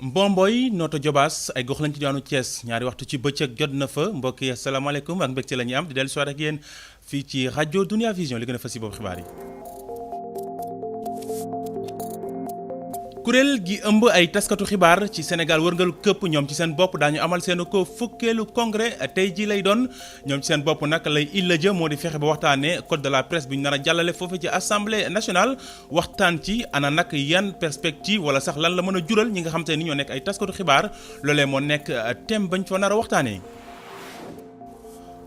Mbomboy Notto Diobass ay gox lañ ci daanu Thiès ñaari waxtu ci bëccëg jot na fa mbokk yi asalaamaaleykum ak mbégte la ñuy am di dellu soir ak yéen fii ci rajo Dunia Vision li gën a fas ci boobu xibaar yi. kuréel gi ëmb ay taskatu xibaar ci Sénégal wërngalu këpp ñoom ci seen bopp daañu amal seen ko fukkeelu congrès tey ji lay doon ñoom ci seen bopp nag lay illa jë moo di fexe ba waxtaanee code de la presse bi ñu nar a jàllale foofu ci assemblée nationale waxtaan ci ana nag yan perspective wala sax lan la mën a jural ñi nga xam te ni ñoo nekk ay taskatu xibaar loolee moo nekk thème bañ fa nar a waxtaanee.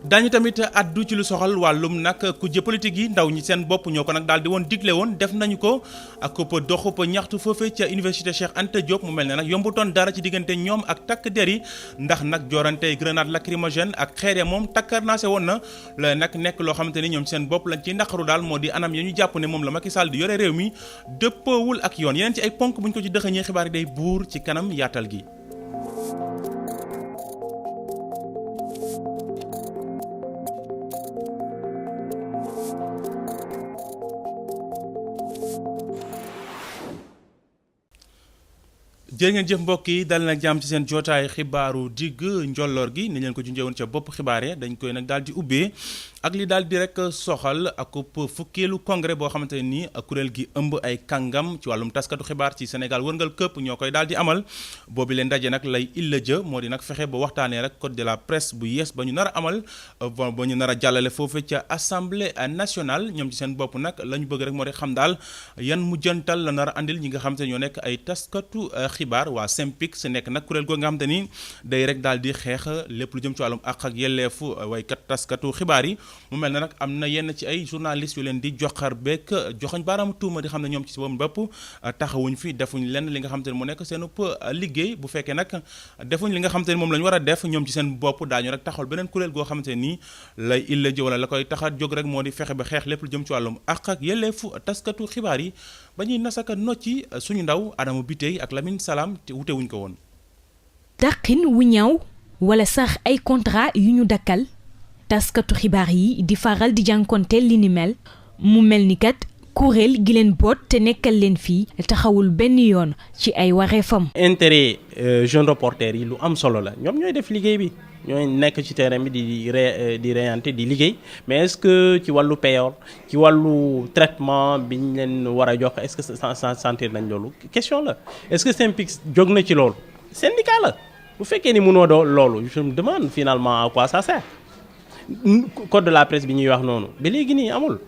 daañu tamit addu ci lu soxal wàllum nag kujje politique yi ndaw ñi seen bopp ñoo ko nag daal di woon digle woon def nañu ko ak doxub ñaxtu foofee ca université Cheikh Anta Diop mu mel ne nag yombutoon dara ci diggante ñoom ak takk der yi ndax nag joorante grenade lacrymogène ak xeere moom takkarnaase woon na la nag nekk loo xamante ni ñoom seen bopp lañ ci naqaru daal moo di anam ya ñu jàpp ne moom la Macky Sall di yore réew mi dëppoowul ak yoon yeneen ci ay ponk bu ñu ko ci dëxëñee xibaar yi day buur ci kanam yaatal gi. jërë ngeen jëf mbokk yi dal nag jàmm ci seen jootaay xibaaru digg njolloor gi ni leen ko junjee woon ca bopp xibaare dañ koy nag daal di ubbee ak li daal di rek soxal ak fukkeelu congrès boo xamante ne nii kuréel gi ëmb ay kàngam ci wàllum taskatu xibaar ci Sénégal wërngal këpp ñoo koy daal di amal boobu leen daje nag lay illa jë moo di nag fexe ba waxtaanee rek code de la presse bu yees ba ñu nar a amal ba ñu nar a jàllale foofu ca assemblée nationale ñoom ci seen bopp nag la ñu bëgg rek moo di xam daal yan mujjantal la nar a andil ñi nga xamante ne ñoo nekk ay taskatu xibaar waa SYNPICS nekk nag kuréel goo nga xamante ni day rek daal di xeex lépp lu jëm ci wàllum àq ak yelleefu waykat taskatu xibaar yi mu mel ne nag am na yenn ci ay journalistes yu leen di joxar beek joxoñ baaraamu tuuma di xam ne ñoom ci boppam bopp taxawuñ fi defuñ lenn li nga xamante ne mu nekk seen liggéey bu fekkee nag defuñ li nga xamante ne moom la ñu war a def ñoom ci seen bopp daañu rek taxawal beneen kuréel goo xamante ne nii lay illa ji wala la koy tax a jóg rek moo di fexe ba xeex lépp lu jëm ci wàllum àq ak yelleefu taskatu xibaar yi ba ñuy nasaka nocci suñu ndaw Adama Biteye ak Lamine Salam te wute wuñ ko woon. dàqin wu ñaaw wala sax ay contrat yu ñu dakkal taskatu xibaar yi di faral di jànkonteel li ni mel mu mel ni kat kuréel gi leen boot te nekkal leen fii taxawul benn yoon ci ay wareefam. intérêt jeune reporter yi lu am solo la ñoom ñooy def liggéey bi ñooy nekk ci terrain bi di reyante di liggéey mais est-ce que ci wàllu payoor ci wàllu traitement bi ñu leen war a jox est-ce que sentir nañ loolu question la est-ce que SYNPICS jóg na ci loolu syndicat la bu fekkee ni mënoo doo loolu je me demande finalement à quoi ça sert code de la presse bi ñuy wax noonu ba léegi nii amul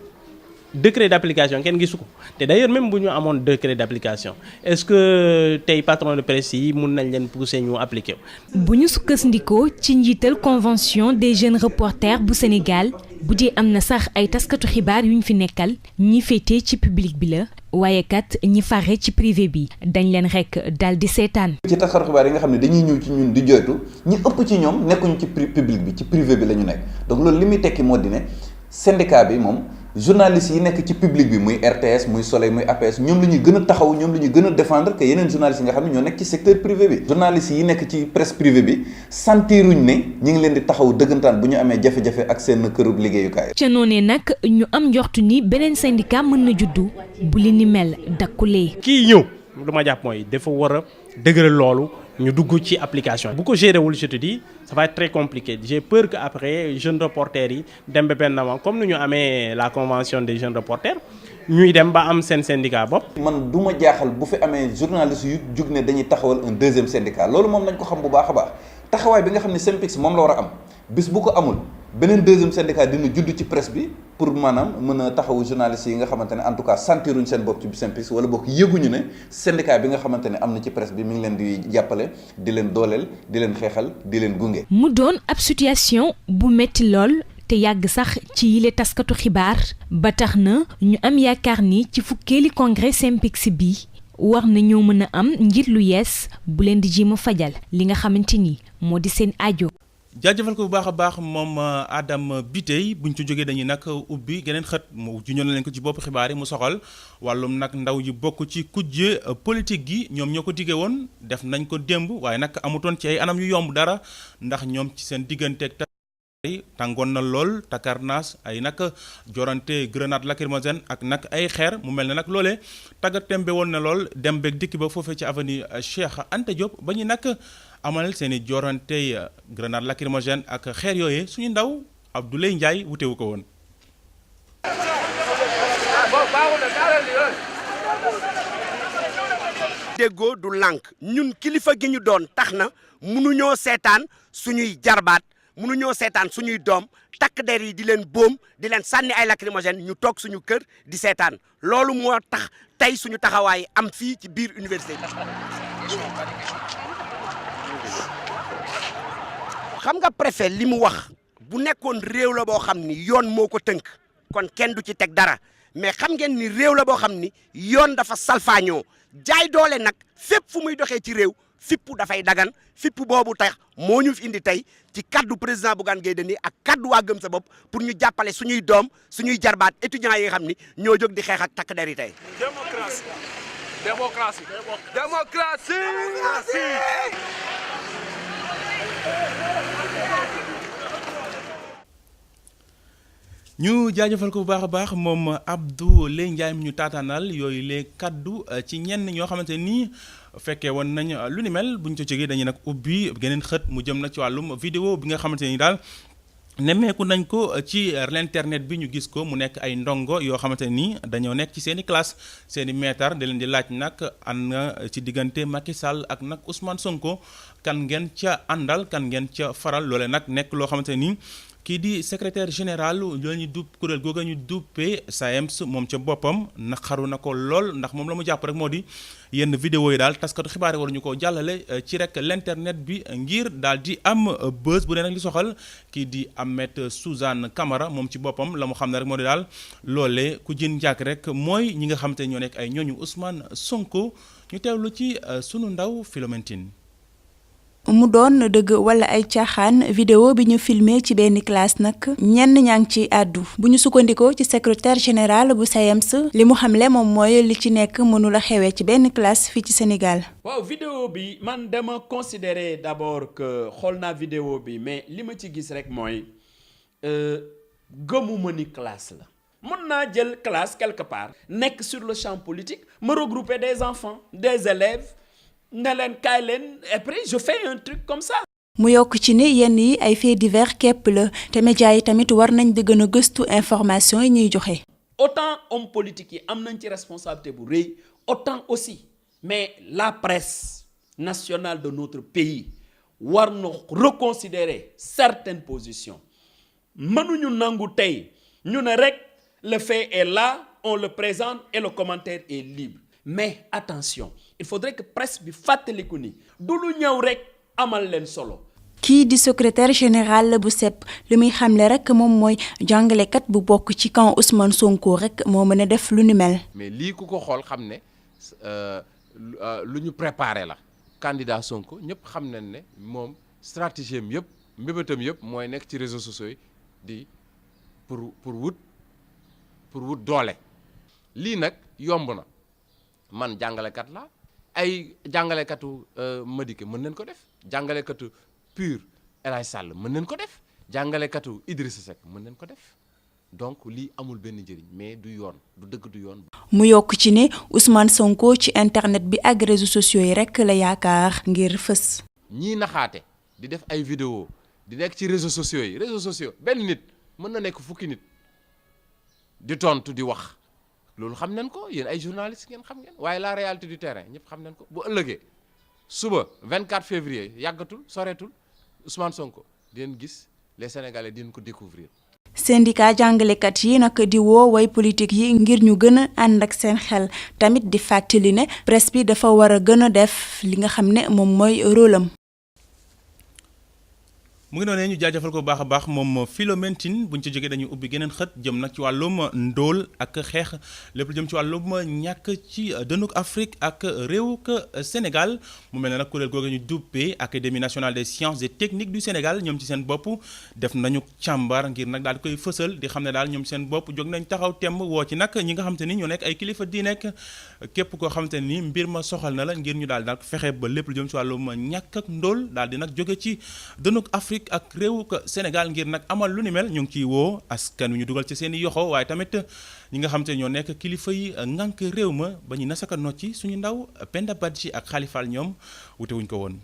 décret d'application kenn gisu ko te d'ailleurs même bu ñu amoon décret d'application est-ce que tey patron de presse yi mun nañ leen pousser ñu appliquer bu ñu sukkandikoo ci njiital convention des jeunes reporters bu Sénégal bu dee am na sax ay taskatu xibaar yu ñu fi nekkal ñi féetee ci public bi la waaye kat ñi fare ci privé bi dañ leen rek dal di seetaan. ci taskatu xibaar yi nga xam ne dañuy ñëw ci ñun di joytu ñi ëpp ci ñoom nekkuñu ci public bi ci privé bi la ñu nekk donc loolu li muy tekki moo di ne syndicat bi moom journalistes yi nekk ci public bi muy RTS muy Soleil muy APS ñoom la ñuy gën a taxaw ñoom la ñuy gën a défendre que yeneen journalistes yi nga xam ne ñoo nekk ci secteur privé bi journalistes yi nekk ci presse privée bi sentiruñ ne ñi ngi leen di taxaw dëggantaan bu ñu amee jafe-jafe ak seen kërub liggéeyukaay. ca noonee nag ñu am njortu ni beneen syndicat mën na juddu bu li ni mel dakkulee. kii ñëw lu ma jàpp mooy dafa war a dëgëral loolu ñu dugg ci application bu ko géré wul je te dis ça va être très compliqué j'ai peur que après jeunes reporters yi dem ba benn moment comme ni ñu amee la convention des jeunes reporters ñuy dem ba am seen syndicat bopp. man du ma jaaxal bu fi amee journaliste yu jug ne dañuy taxawal un deuxième syndicat loolu moom nañ ko xam bu baax a baax taxawaay bi nga xam ne SYNPICS moom la war a am bis bu ko amul beneen deuxième syndicat dina judd ci presse bi pour maanaam mën a taxawu journalistes yi nga xamante ne en tout cas sentiruñ seen bopp ci SYNPICS wala boog yëguñu ne syndicat bi nga xamante ne am na ci presse bi mi ngi leen di jàppale di leen dooleel di leen xeexal di leen gunge. mu doon ab situation bu metti lool te yàgg sax ci yile taskatu xibaar ba tax na ñu am yaakaar ni ci fukkeeli congrès SYNPICS bi war na ñoo mën a am njiit lu yees bu leen di jéem a fajal li nga xamante ni moo di seen aajo. jaajëfal ko bu baax a baax moom Adam Biteye buñ ci jógee dañuy nag ubbi geneen xët mu juñoon leen ko ci bopp xibaar yi mu soxal wàllum nag ndaw yi bokk ci kujje politique gi ñoom ñoo ko diggee woon def nañ ko démb waaye nag amutoon ci ay anam yu yomb dara ndax ñoom ci seen digganteeg tàngoon na lool takarnaas ay nag jorante grenade lacrymogène ak nag ay xeer mu mel ne nag loolee taggat tembe woon na lool dem beeg dikk ba foofee ci avenue Cheikh Anta Diop ba ñu nag amal seen i jorante grenade lacrymogène ak xeer yooyee suñu ndaw Abdoulaye Ndiaye wutewu ko woon. déggoo du lànk ñun kilifa gi ñu doon tax na mënuñoo seetaan suñuy jarbaat mënuñoo seetaan suñuy doom takk der yi di leen boom di leen sànni ay lacrymogène ñu toog suñu kër di seetaan loolu moo tax tey suñu taxawaay am fii ci biir université bi. xam nga préfet li mu wax bu nekkoon réew la boo xam ni yoon moo ko tënk kon kenn du ci teg dara mais xam ngeen ni réew la boo xam ni yoon dafa salfaañoo jaay doole nag fépp fu muy doxee ci réew fippu dafay dagan fippu boobu tax moo ñu fi indi tey ci kaddu président Bougane Gueye Dany ak kaddu waa Gëm sa bopp pour ñu jàppale suñuy doom suñuy jarbaat étudiants yi nga xam ni ñoo jóg di xeex ak takk der yi tey. démocratie démocratie démocratie. ñu jaajëfal ko bu baax a baax moom Abdoulaye Ndiaye mi ñu taataanal yooyu lee kaddu ci ñenn ñoo xamante ni fekkee woon nañ lu ni mel bu ñu ca jógee dañuy nag ubbi geneen xët mu jëm nag ci wàllum vidéo bi nga xamante ni daal nemmeeku nañ ko ci l'internet bi ñu gis ko mu nekk ay ndongo yoo xamante ni dañoo nekk ci seen i classe seen i maître da leen di laaj nag ànd ci diggante Macky Sall ak nag Ousmane Sonko kan ngeen ca àndal kan ngeen ca faral loole nag nekk loo xamante ni. kii di secrétaire général loolu ñu dupp kuréel googa ñu duppee SAEMS moom ca boppam naqaru na ko lool ndax moom la mu jàpp rek moo di yenn vidéo yi daal taskatu xibaar yi waruñu koo jàllale ci rek l'internet bi ngir daal di am buzz bu dee nag li soxal kii di Ahmed Suzanne Camara moom ci boppam la mu xam ne rek moo di daal loolee ku jën njàkk rek mooy ñi nga xam te ñoo nekk ay ñooñu Ousmane Sonko ñu teewlu ci sunu ndaw Philomentine. mu doon dëgg wala ay caaxaan vidéo bi ñu filmé ci benn classe nag ñenn ñaa ngi ci àddu bu ñu sukkandikoo ci secrétaire général bu SAEMS li mu xamle moom mooy li ci nekk mënula xewee ci benn classe fii ci Sénégal. waaw vidéo bi man dama considérer d'abord que xool naa vidéo bi mais li ma ci gis rek mooy gëmuma ni classe la. mën naa jël classe quelque part nekk sur le champ politique me regrouper des enfants des élèves. ne leen kaay leen après je fais un truc comme ça. mu yokk ci ni yenn yi ay faits divers képp la te médias yi tamit war nañ di gën a gëstu information yi ñuy joxe. autant homme politique yi am nañ ci responsabilité bu rëy autant aussi mais la presse nationale de notre pays war na reconsidérer certaines positions mënuñu nangu tey ñu ne rek le fait est là on le présente et le commentaire est libre. mais attention il faudrait que presse bi fàttaliku ni du lu ñëw rek amal leen solo. kii di secrétaire général bu SEP li muy xamle rek moom mooy jàngalekat bu bokk ci camp Ousmane Sonko rek moo mën a def lu ni mel. mais lii ku ko xool xam ne lu ñu préparé la candidat Sonko ñëpp xam nañ ne moom stratégie am yëpp mbébétam yëpp mooy nekk ci réseaux sociaux yi di pour wut doole lii nag yomb na. man jàngalekat la ay jàngalekatu Madické mën nañ ko def jàngalekatu PUR El Hadj Sall mën nañ ko def jàngalekatu Idrissa Seck mën nañ ko def donc lii amul benn njëriñ mais du yoon du dëgg du yoon. mu yokk ci ne Ousmane Sonko ci internet bi ak réseaux sociaux yi rek la yaakaar ngir fës. ñii naxaate di def ay vidéo di nekk ci réseaux sociaux yi réseaux sociaux benn nit mën na nekk fukki nit di tontu di wax. loolu xam nañ ko yéen ay journalistes ngeen xam ngeen waaye la réalité du terrain ñëpp xam nañ ko bu ëllëgee suba 24 février yàggatul soreetul Ousmane Sonko di leen gis les Sénégalais di leen ko découvrir. syndicat jàngalekat yi nag di woo way politique yi ngir ñu gën a ànd ak seen xel tamit di fàttali ne presse bi dafa war a gën a def li nga xam ne moom mooy rôle am. mu ngi noonu ñu jaajëfal ko bu baax a baax moom Philomène Tine bu ñu ci jógee dañuy ubbi geneen xët jëm nag ci wàllum ndóol ak xeex lépp lu jëm ci wàllum ñàkk ci dënnuk Afrique ak réewuk Sénégal mu mel ne nag kuréel googu ñu duppee Académie nationale des sciences et techniques du Sénégal ñoom ci seen bopp def nañu càmbar ngir nag daal di koy fësal di xam ne daal ñoom seen bopp jóg nañ taxaw temb woo ci nag ñi nga xam te ni ñoo nekk ay kilifa di nekk képp koo xam te ni mbir ma soxal na la ngir ñu daal daal fexe ba lépp lu jëm ci wàllum ñàkk ak ndóol daal di nag jóge ci dënnuk Afrique ak réewu ko Sénégal ngir nag amal lu ni mel ñu ngi ciy woo askan wi ñu dugal ci seen i yoxo waaye tamit ñi nga xam te ñoo nekk kilifa yi ngànk réew ma ba ñu nasaka nocci suñu ndaw Penda Badji ak Xaalifal ñoom wute wuñ ko woon.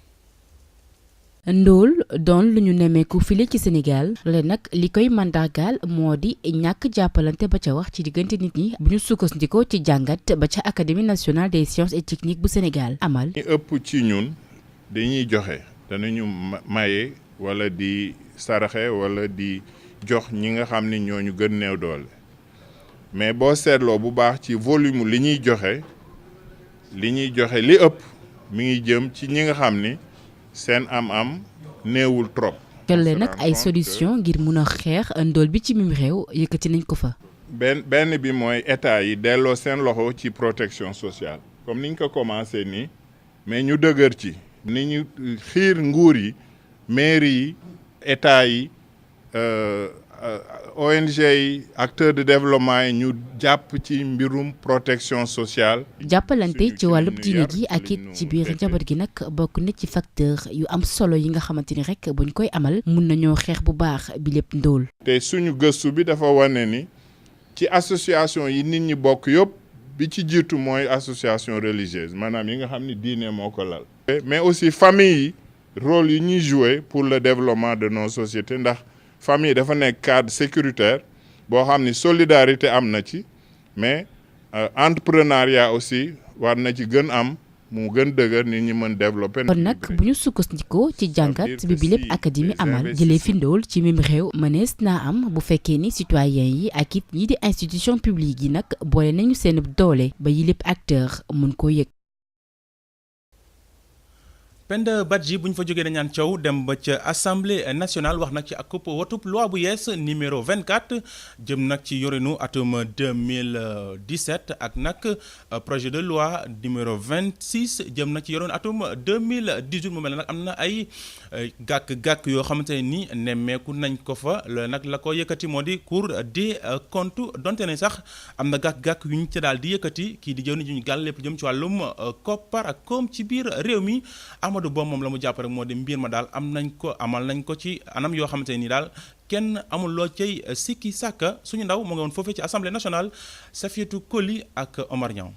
ndóol doon lu ñu nemmeeku file ci Sénégal loole nag li koy mandargaal moo di ñàkk jàppalante ba ca wax ci diggante nit ñi bu ñu sukkandikoo ci jàngat ba ca Académie nationale des sciences et techniques bu Sénégal amal. ñi ëpp ci ñun dañuy joxe danañu maye. wala di saraxe wala di jox ñi nga xam ni ñooñu gën néew doole mais boo seetloo bu baax ci volume li ñuy joxe li ëpp mi ngi jëm ci ñi nga xam ni seen am-am néewul trop. jolle nag ay solution ngir mun a xeex ndóol bi ci mim réew yëkkati nañ ko fa. benn bi mooy état yi delloo seen loxo ci protection sociale comme niñ ko commencé nii mais ñu dëgër ci ni ñu xiir nguur yi. mairie yi état yi ONG yi acteurs de développement yi ñu jàpp ci mbirum protection sociale. jàppalante ci wàllub diine gi ak it ci biir njaboot gi nag bokk na ci facteur yu am solo yi nga xamante ni rek buñ koy amal mun nañoo xeex bu baax bi lépp ndóol. te suñu gëstu bi dafa wane ni ci association yi nit ñi bokk yëpp bi ci jiitu mooy association religieuse maanaam yi nga xam ni diine moo ko lal. mais aussi famille yi. rôle yi ñuy jouer pour le développement de nos sociétés ndax famille dafa nekk cadre sécuritaire boo xam ni solidarité am na ci mais entrepreneuriat aussi war na ci gën am mu gën dëgër nit ñi mën développer. kon nag bu ñu sukkandikoo ci jàngat bi lépp académie amal jëlee fi ndóol ci même réew mënees naa am bu fekkee ni citoyen yi ak it ñi di institution publique yi nag boole nañu seen doole ba yi lépp acteur mën koo yëg. Penda Badji bu ñu fa jógee dañaan caw dem ba ca assemblée nationale wax nag ci ak watub loi bu yees numéro 24 jëm nag ci yorinu atum 2017 ak nag projet de loi numéro 26 jëm nag ci yorinu atum 2018 mu mel ne nag am na ay gàkk-gàkk yoo xamante ne ni nemmeeku nañ ko fa loolu nag la ko yëkkati moo di Cour des comptes donte ne sax am na gàkk-gàkk yu ñu ca daal di yëkkati kii di jëw ni ñu gàll lépp jëm ci wàllum koppar ak koom ci biir réew mi Amadou Ba moom la mu jàpp rek moo di mbir ma daal amal nañ ko ci anam yoo xamante ne nii daal kenn amul loo cay sikki sàkka suñu ndaw mu ngi woon foofee ci assemblée nationale Safiatou Koli ak Omar Niang.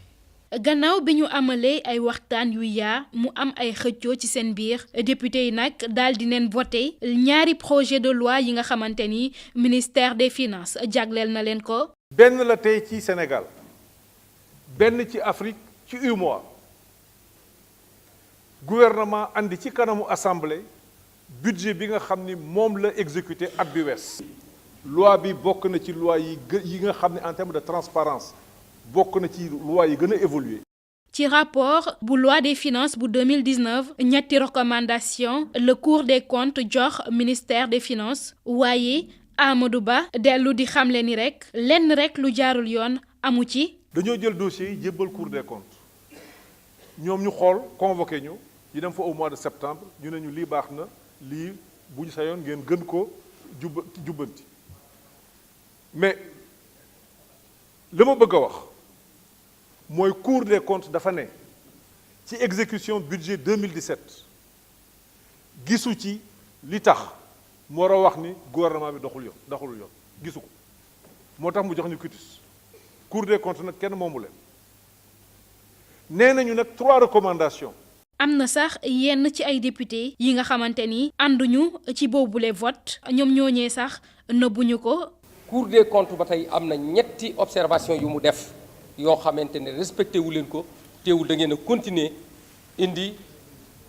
gannaaw bi ñu amalee ay waxtaan yu yaa mu am ay xëccoo ci seen biir député yi nag daal di neen voté ñaari projet de loi yi nga xamante ni ministère des finances jagleel na leen ko. benn la tey ci Sénégal benn ci Afrique ci UEMOA. gouvernement andi ci kanamu assemblée budget bi nga xam ni moom la exécuté at bi wees. loi bi bokk na ci loi yi nga xam ne en termes de transparence bokk na ci loi yi gën a évoluer. ci rapport bu loi des finances bu 2019 ñetti recommandation le Cour des comptes jox ministère des finances waaye Amadou Ba dellu di xamle ni rek lenn rek lu jaarul yoon amu ci. dañoo jël dossier yi jébbal Cour des comptes ñoom ñu xool convoqué ñu dem fa au mois de septembre ñu ne ñu lii baax na lii bu ñu sayoon ngeen gën ko jubbanti mais li ma bëgg a wax mooy Cour des comptes dafa ne ci exécution budget 2017 gisu ci li tax mu war a wax ni gouvernement bi doxul yoon gisu ko moo tax mu jox ñu quitus Cour des comptes nag kenn moomu leen nee nañu nag 3 recommandations. am na sax yenn ci ay député yi nga xamante ni ànduñu ci boobule vote ñoom ñooñee sax nëbbuñu ko. Cour des comptes ba tey am na ñetti observation yu mu def yoo xamante ne respecté wu leen ko teewul da ngeen a continuer indi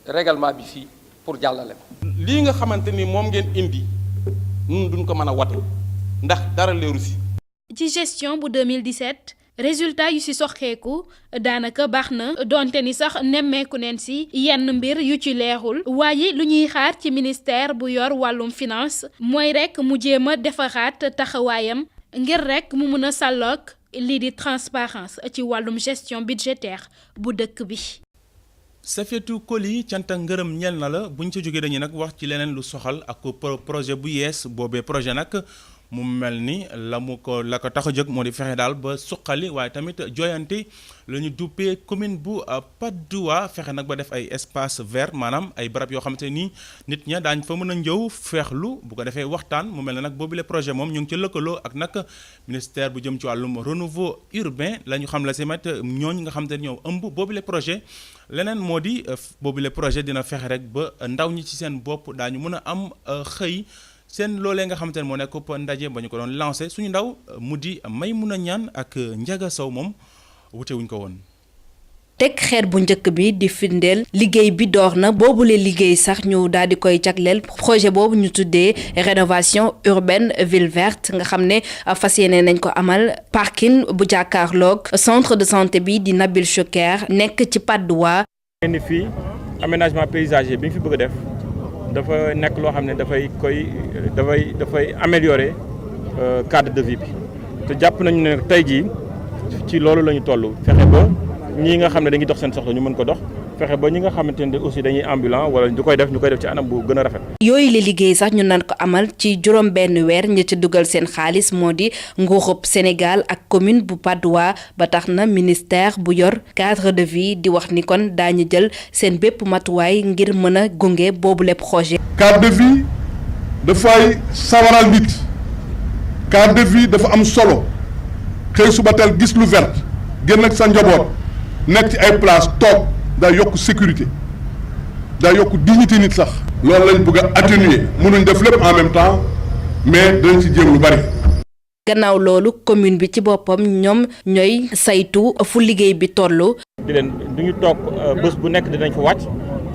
règlement bi fii pour jàllale ko. lii nga xamante ni moom ngeen indi ñun duñ ko mën a wate ndax dara leeru si. ci gestion bu 2017 résultat yu ci soxeeku daanaka baax na donte ni sax nemmeeku neen ci yenn mbir yu ci leerul waaye lu ñuy xaar ci ministère bu yor wàllum finance mooy rekk mu jéem a defaraat taxawaayam ngir rekk mu mën a sàlloog lii di transparence ci wàllum gestion budgétaire bu dëkk bi. Safietou Coly cant ak ngërëm ñel na la bu ñu ca jógee dañuy nag wax ci leneen lu soxal ak projet bu yees boobee projet nag mu mel ni la ko tax a jóg moo di fexe daal ba suqali waaye tamit joyanti la ñu duppee commune bu Patte d'Oie fexe nag ba def ay espace vert maanaam ay barab yoo xamante ni nit ña daañ fa mën a njëw feexlu bu ko defee waxtaan mu mel ne nag boobule projet moom ñu ngi ci lëkkaloo ak nag ministère bu jëm ci wàllum renouveau urbain la ñu xam la si met ñooñ nga xamante ni ñoo ëmb boobule projet leneen moo di boobule projet dina fexe rek ba ndaw ñi ci seen bopp daañu mën a am xëy seen loolee nga xamante ne moo nekk ndaje ba ñu ko doon lancé suñu ndaw mu di Maymuna Ñaan ak Njaga Sow moom wute wuñ ko woon. teg xeer bu njëkk bi di firndeel liggéey bi door na boobule liggéey sax ñu daal di koy jagleel projet boobu ñu tuddee rénovation urbaine ville verte nga xam ne fas yéene nañ ko amal parking bu jàkkaarloog centre de santé bi di Nabil Choucair nekk ci Patte d'Oie. ni fii aménagement paysager bi ñu fi bëgg a def dafa nekk loo xam ne dafay améliorer cadre de vie bi te jàpp nañu ne tey jii ci loolu la ñu toll fexe ba ñii nga xam ne dañuy dox seen soxla ñu mën ko dox fexe ba ñi nga xamante ne aussi dañuy ambulant wala ñu koy def ci anam bu gën a rafet. yooyu la liggéey sax ñu nan ko amal ci juróom benn weer ñi ci dugal seen xaalis moo di nguurub Sénégal ak commune bu Patte d'Oie ba tax na ministère bu yor cadre de vie di wax ni kon daañu jël seen bépp matuwaay ngir mën a gunge boobu lépp projet. cadre de vie dafay sawaral nit cadre de vie dafa am solo xëy suba teel gis lu vert génn ak sa njaboot nekk ci ay place toog daa yokk sécurité daa yokk dignité nit sax. loolu lañ bëgg a atténuer mënuñ def lépp en même temps mais dañ ci jéem lu bari. gannaaw loolu commune bi ci boppam ñoom ñooy saytu fu liggéey bi tollu. di leen du ñu toog bés bu nekk dinañ fa wàcc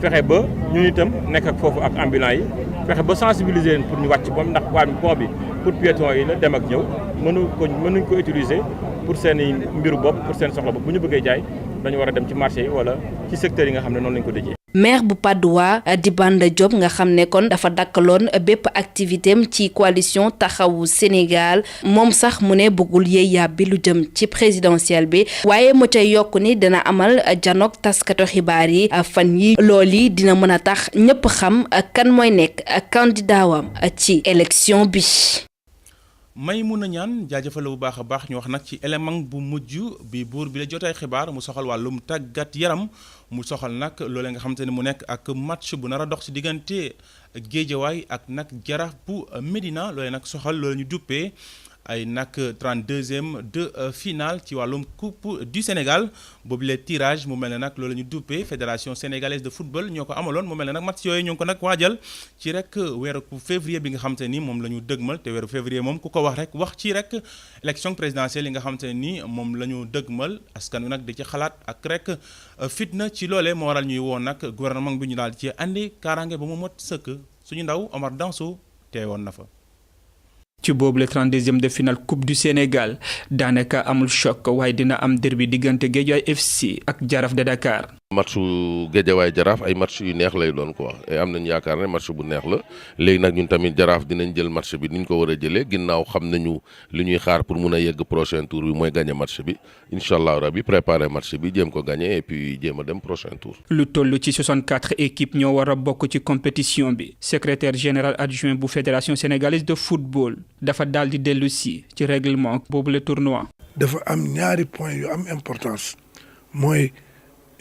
fexe ba ñun itam nekk ak foofu ak ambulants yi fexe ba sensibiliser leen pour ñu wàcc moom ndax waa pont bi pour piétons yi la dem ak ñëw mënuñ ko utiliser pour seen i mbiru bopp pour seen soxla bopp bu ñu bëggee jaay dañu war a dem ci marché yi wala ci secteur yi nga xam ne noonu lañ ko dëjee. maire bu Patte d'Oie di Banda Diop nga xam ne kon dafa dakkaloon bépp activité am ci coalition taxawu Sénégal moom sax mu ne bëggul yéey yàbbi lu jëm ci présidentielle bi waaye mu cay yokk ni dina amal janook taskatu xibaar yi fan yi lool yi dina mën a tax ñëpp xam kan mooy nekk candidat wam ci élection bi. Maymuna Ñaan jaajëfal bu baax a baax ñu wax nag ci élément bu mujj bi buur bi la jotay xibaar mu soxal wàllum tàggat yaram mu soxal nag loolee nga xamante ne mu nekk ak match bu nar a dox ci diggante Géejawaay ak nag Jaraaf bu Médina loolee nag soxal loolu ñu duppee ay nag 32e de finale ci wàllum coupe du Sénégal boobu le tirage mu mel ne nag loolu ñu duppee fédération sénégalaise de football ñoo ko amaloon mu mel ne nag match yooyu ñoo ngi ko nag waajal ci rek weeru février bi nga xamante ni moom la ñu dëgmal te weeru février moom ku ko wax rek wax ci rek élection présidentielle yi nga xamante ne ni moom la ñu dëgmal askan wi nag di ci xalaat ak rek fitna ci loolee moo waral ñuy woon nag gouvernement bi ñu daal ci andi kaaraange ba mu mot sëkk suñu ndaw Omar Danso teewoon na fa. ci boobu le 32e de finale coupe du Sénégal daanaka amul choc waaye dina am derby diggante Guédiawaye FC ak Jaraaf de Dakar. matchu Guédiawaye Jaraaf ay match yu neex lay doon quoi et am nañ yaakaar ne match bu neex la léegi nag ñun tamit Jaraaf dinañ jël match bi ni ñu ko war a jëlee ginnaaw xam nañu li ñuy xaar pour mun a yegg prochain tour bi mooy gagner match bi incha allah rabi préparer match bi jéem ko gagner et puis jéem a dem prochain tour. lu toll ci 64 équipes ñoo war a bokk ci compétition bi secrétaire général adjoint bu fédération sénégalaise de football dafa daal di dellu si ci règlement boobu le tournoi. dafa am ñaari point yu am importance mooy.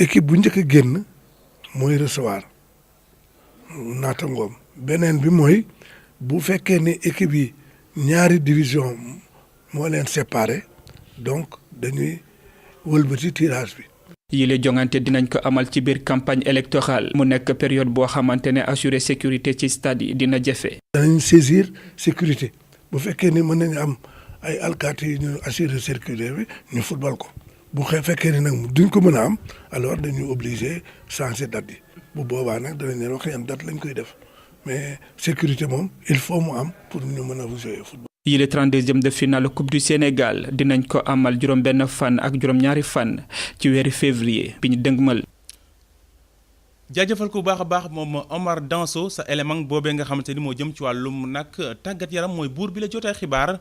équipe bu njëkk a génn mooy recevoir naatangoom beneen bi mooy bu fekkee ne équipe yi ñaari division moo leen séparé donc dañuy wëlbati tirage bi. yile jongante dinañ ko amal ci biir campagne électorale mu nekk période boo xamante ne assurer sécurité ci stade yi dina jafe. danañ saisir sécurité bu fekkee ni mën nañu am ay alkaati yi ñu assurer sécurité bi ñu football ko. bu fekkee ni nag duñ ko mën a am alors dañuy obligé changer date yi bu boobaa nag danañ leen wax yan date lañ koy def mais sécurité moom il faut mu am pour ñu mën a jouer football. yile 32e de finale coupe du Sénégal dinañ ko amal juróom-benn fan ak juróom-ñaari fan ci weeri février bi ñu dëngmal. jaajëfal ko bu baax a baax moom Omar Danso sa élément boobee nga xamante ni moo jëm ci wàllum nag tàggat yaram mooy buur bi la jotaay xibaar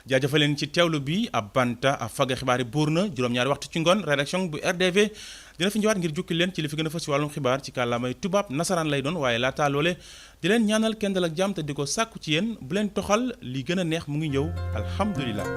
jaajëfal leen ci teewlu bi ab banta ab faga xibaar yi buur na juróom-ñaari waxtu ci ngoon rédaction bu RDV dina fi ñëwaat ngir jukki leen ci li fi gën a fës ci wàllum xibaar ci kàllaamay tubaab nasaraan lay doon waaye laataa loole di leen ñaanal kenn dal ak jàmm te di ko sàkku ci yéen bu leen toxal li gën a neex mu ngi ñëw alhamdulilah.